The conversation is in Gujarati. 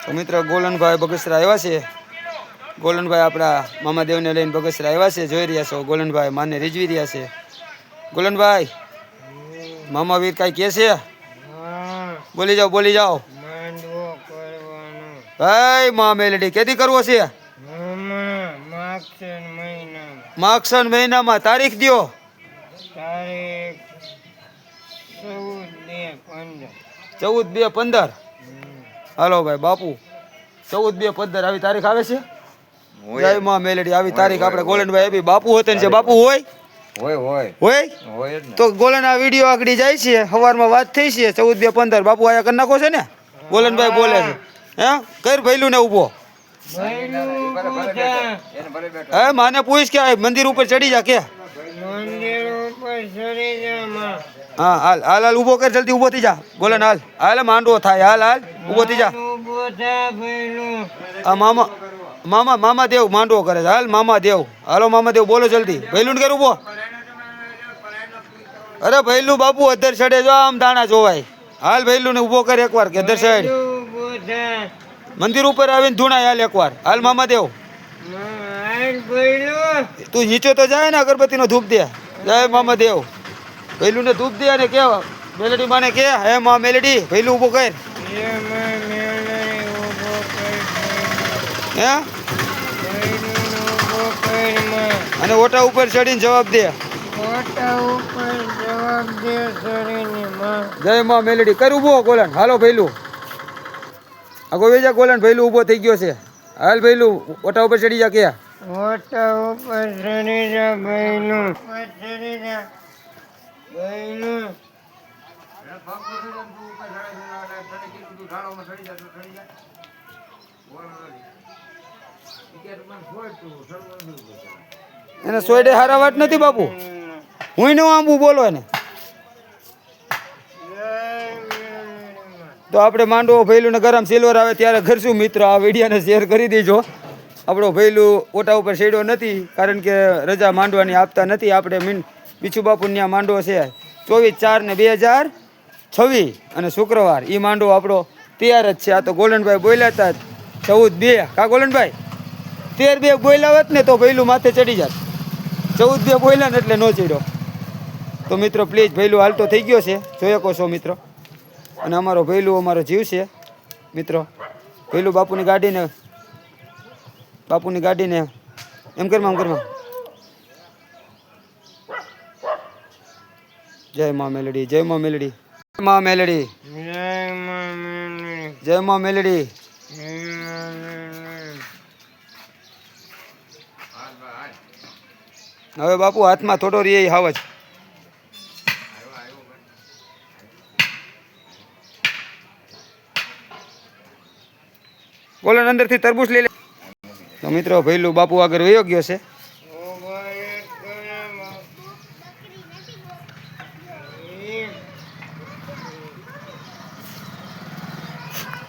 તો મિત્રો ગોલનભાઈ બગસરા આવ્યા છે. ગોલનભાઈ આપણા મામાદેવને લઈને બગસરા આવ્યા છે. જોઈ રહ્યા છો ગોલનભાઈ માને રીઝવી રહ્યા છે. ગોલનભાઈ મામા વીર કાંઈ કહે છે? બોલી જાઓ બોલી જાઓ. ભાઈ મા મેલડી કેદી કરવો છે? માગસન મહિનામાં તારીખ દો. તારીખ 14/2/15. હાલો ભાઈ બાપુ 14/2/15 આવી તારીખ આવે છે. જય માં મેલડી આવી તારીખ આપણે ગોલનભાઈ આપી. બાપુ હોતે છે બાપુ હોય તો ગોલન આ વિડીયો આગળ જાય છે. સવારમાં વાત થઈ છે 14/2/15 બાપુ આયા કરી નાખો છે ને. ગોલનભાઈ બોલે છે હે કર ભૈલું ને ઉભો. હે માને પૂછ કે મંદિર ઉપર ચડી જા કે હા હાલ હાલ હાલ ઉભો કર જલ્દી ઉભો થઈ જા. ગોલન હાલ હાલ માંડવો થાય હાલ હાલ ઉભો થઈ જા. આ મામા મામા મામા દેવ માંડવો કરે છે. હાલ મામા દેવ હાલો મામા દેવ બોલો જલ્દી. ભૈલું કર ઉભો. અરે ભૈલું બાપુ અધર ચડે જો આમ દાણા જોવાય. હાલ ભૈલું ને ઉભો કર એકવાર કે અધર સાઈડ મંદિર ઉપર આવીને ધૂણાય હાલ એકવાર. હાલ મામા દેવ તું નીચે તો જાય ને અગરબત્તી નો ધૂપ દે. જય મામા દેવ. ભૈલું ને ધૂપ દે અને કે મેલડી માને કે હે મા મેલડી ભૈલું ઉભો કર. હે અને ઓટા ઉપર ચડીને જવાબ દે. જય માં મેલડી કર ઉભો ગોલન. હાલો ભૈલું આગો વેજા ગોલન ભૈલું ઉભો થઈ ગયો છે. હાલ ભૈલું ઓટા ઉપર ચડી જા કે ઓટા ઉપર ચડી જા ભૈલું ચડી જા ભૈલું. એને સોયડે હારા વાત નથી બાપુ. હું નો આંબુ બોલો એને તો આપણે માંડવો ભૈલું ને ગરમ સિલ્વર આવે ત્યારે કરશું મિત્રો. આ વિડીયોને શેર કરી દેજો. આપણો ભૈલું ઓટા ઉપર ચડ્યો નથી કારણ કે રજા માંડવાની આપતા નથી. આપણે બીછુ બાપુ ત્યાં માંડવો છે 24/4/2026 અને શુક્રવાર એ માંડવો આપણો તૈયાર જ છે. આ તો ગોલનભાઈ બોલ્યા હતા 14/2 કા ગોલનભાઈ 13/2 બોલ્યા હોત ને તો ભૈલું માથે ચડી જાત. 14/2 બોલ્યા ને એટલે ન ચડ્યો. તો મિત્રો પ્લીઝ ભૈલું હાલતો થઈ ગયો છે જોઈ શકો છો મિત્રો. અને અમારો ભૈલું અમારો જીવ છે મિત્રો. ભૈલું બાપુની ગાડીને એમ કરમાં જય મા મેલડી જય મા મેલડી મા મેલડી જય મા મેલડી. હવે બાપુ હાથમાં થોડો રે હાવજ. ગોલન અંદરથી તરબૂચ લઈ લે. તો મિત્રો ભૈલું બાપુ આગળ વયો ગયો છે.